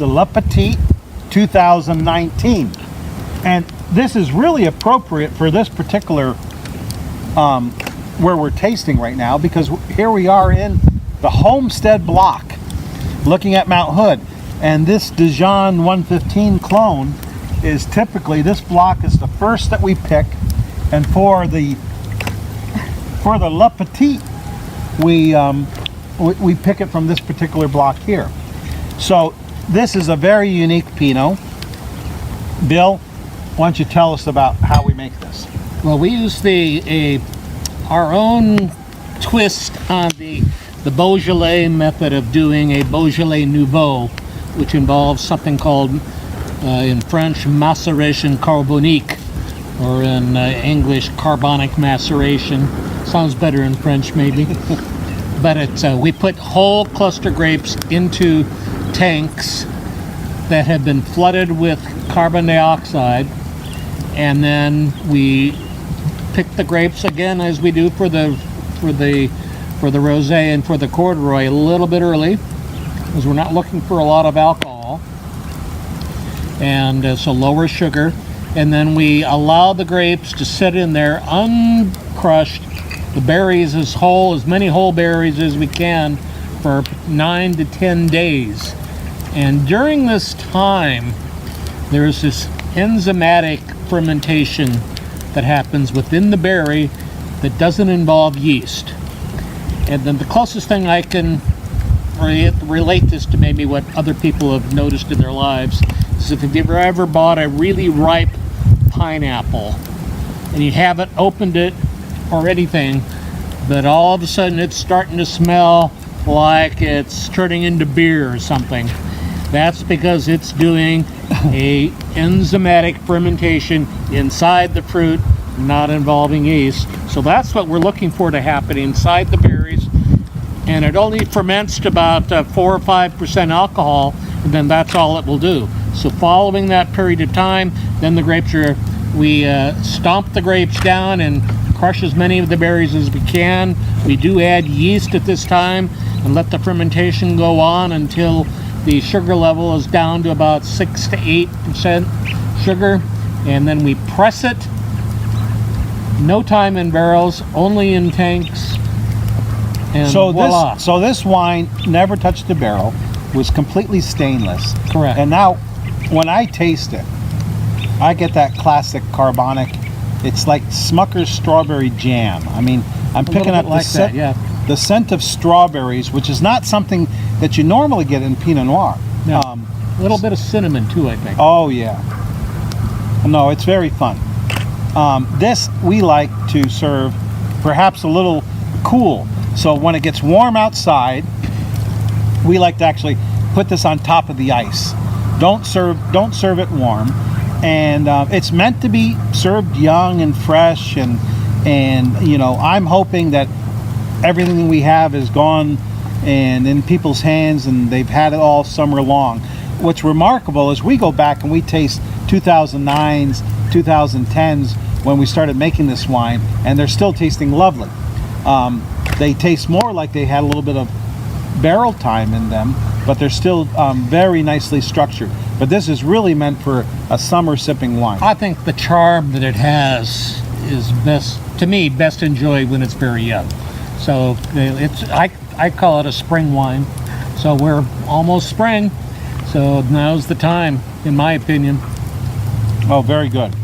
the Le Petit 2019. And this is really appropriate for this particular, where we're tasting right now, because here we are in the Homestead block, looking at Mount Hood. And this Dijon 115 clone is typically, this block is the first that we pick. And for the Le Petit, we pick it from this particular block here. So this is a very unique Pinot. Bill, why don't you tell us about how we make this? Well, we use our own twist on the Beaujolais method of doing a Beaujolais Nouveau, which involves something called, in French, maceration carbonique, or in English, carbonic maceration. Sounds better in French, maybe. But it's we put whole cluster grapes into tanks that have been flooded with carbon dioxide, and then we pick the grapes again, as we do for the rosé and for the corduroy, a little bit early, because we're not looking for a lot of alcohol, and so lower sugar. And then we allow the grapes to sit in there uncrushed, the berries as many whole berries as we can, for 9 to 10 days. And during this time, there's this enzymatic fermentation that happens within the berry that doesn't involve yeast. And then the closest thing I can relate this to, maybe what other people have noticed in their lives, is if you've ever bought a really ripe pineapple and you haven't opened it or anything, but all of a sudden it's starting to smell like it's turning into beer or something. That's because it's doing a enzymatic fermentation inside the fruit, not involving yeast. So that's what we're looking for to happen inside the berries, and it only ferments to about 4 or 5% alcohol, and then that's all it will do. So following that period of time, then the grapes we stomp the grapes down and crush as many of the berries as we can. We do add yeast at this time and let the fermentation go on until the sugar level is down to about 6 to 8% sugar, and then we press it. No time in barrels, only in tanks, and so voila. This wine never touched the barrel, was completely stainless. Correct. And now, when I taste it, I get that classic carbonic. It's like Smucker's strawberry jam. I mean, I'm picking up the scent of strawberries, which is not something that you normally get in Pinot Noir. No. A little bit of cinnamon too, I think. Oh yeah. No, it's very fun. This we like to serve perhaps a little cool. So when it gets warm outside, we like to actually put this on top of the ice. Don't serve it warm. And it's meant to be served young and fresh, and you know, I'm hoping that everything we have is gone and in people's hands, and they've had it all summer long. What's remarkable is we go back and we taste 2009s, 2010s when we started making this wine, and they're still tasting lovely. They taste more like they had a little bit of barrel time in them, but they're still very nicely structured. But this is really meant for a summer sipping wine. I think the charm that it has is best enjoyed when it's very young. So I call it a spring wine. So we're almost spring, so now's the time, in my opinion. Oh, very good.